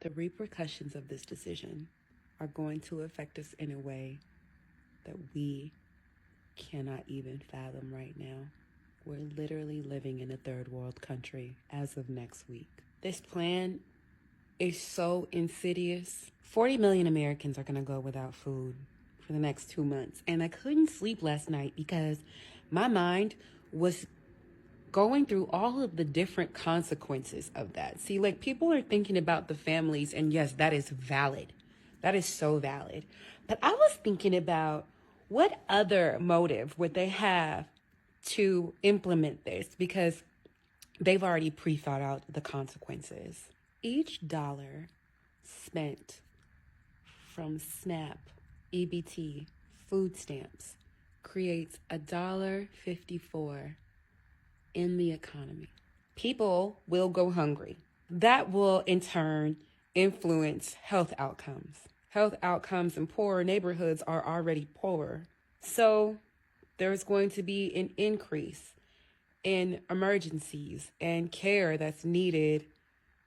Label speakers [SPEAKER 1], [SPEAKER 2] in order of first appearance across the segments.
[SPEAKER 1] The repercussions of this decision are going to affect us in a way that we cannot even fathom right now. We're literally living in a third world country as of next week. This plan is so insidious. 40 million Americans are going to go without food for the next 2 months. And I couldn't sleep last night because my mind was going through all of the different consequences of that. See, like, people are thinking about the families, and yes, that is valid. That is so valid. But I was thinking about what other motive would they have to implement this, because they've already pre-thought out the consequences. Each dollar spent from SNAP, EBT, food stamps creates $1.54 in the economy. People will go hungry. That will in turn influence health outcomes. Health outcomes in poorer neighborhoods are already poorer. So there's going to be an increase in emergencies and care that's needed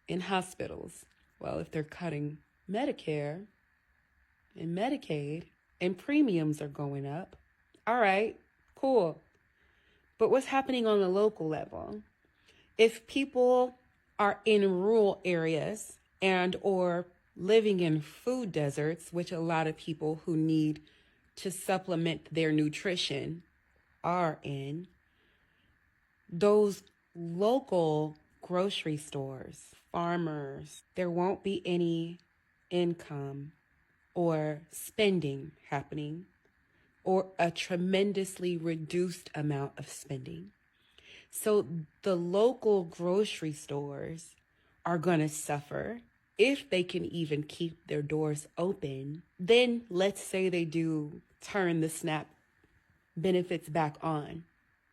[SPEAKER 1] in hospitals. Well, if they're cutting Medicare and Medicaid and premiums are going up, all right, cool. But what's happening on the local level? If people are in rural areas and or living in food deserts, which a lot of people who need to supplement their nutrition are in, those local grocery stores, farmers, there won't be any income or spending happening, or a tremendously reduced amount of spending. So the local grocery stores are going to suffer if they can even keep their doors open. Then let's say they do turn the SNAP benefits back on.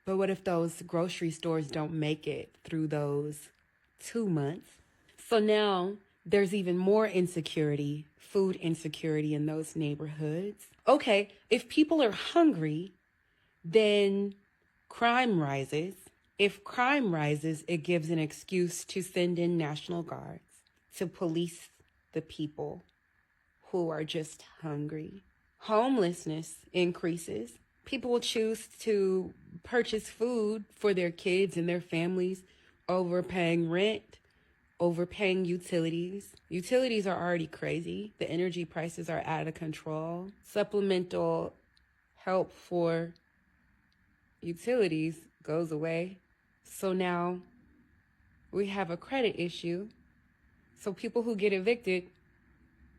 [SPEAKER 1] But what if those grocery stores don't make it through those 2 months? So now there's even more insecurity, food insecurity in those neighborhoods. Okay, if people are hungry, then crime rises. If crime rises, it gives an excuse to send in National Guards to police the people who are just hungry. Homelessness increases. People will choose to purchase food for their kids and their families over paying rent, overpaying utilities. Utilities are already crazy. The energy prices are out of control. Supplemental help for utilities goes away. So now we have a credit issue. So people who get evicted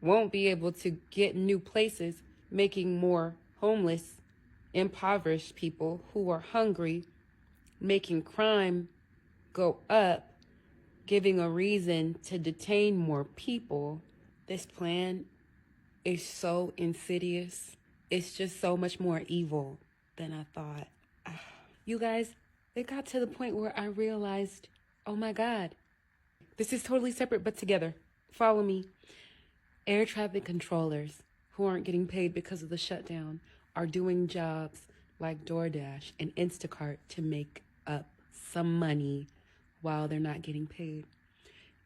[SPEAKER 1] won't be able to get new places, making more homeless, impoverished people who are hungry, making crime go up, giving a reason to detain more people. This plan is so insidious. It's just so much more evil than I thought. You guys, it got to the point where I realized, oh my God, this is totally separate but together. Follow me. Air traffic controllers who aren't getting paid because of the shutdown are doing jobs like DoorDash and Instacart to make up some money while they're not getting paid.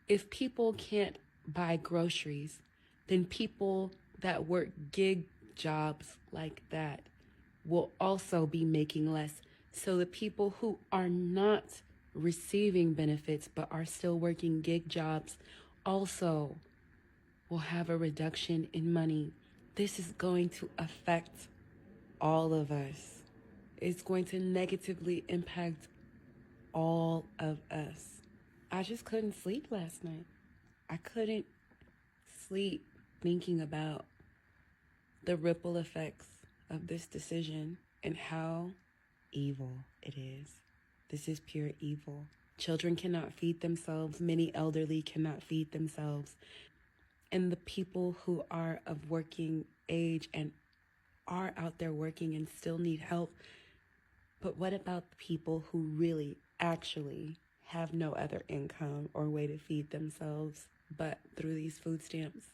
[SPEAKER 1] If people can't buy groceries, then people that work gig jobs like that will also be making less. So the people who are not receiving benefits but are still working gig jobs also will have a reduction in money. This is going to affect all of us. It's going to negatively impact all of us. I just couldn't sleep last night. I couldn't sleep thinking about the ripple effects of this decision and how evil it is. This is pure evil. Children cannot feed themselves. Many elderly cannot feed themselves. And the people who are of working age and are out there working and still need help. But what about the people who really actually have no other income or way to feed themselves but through these food stamps?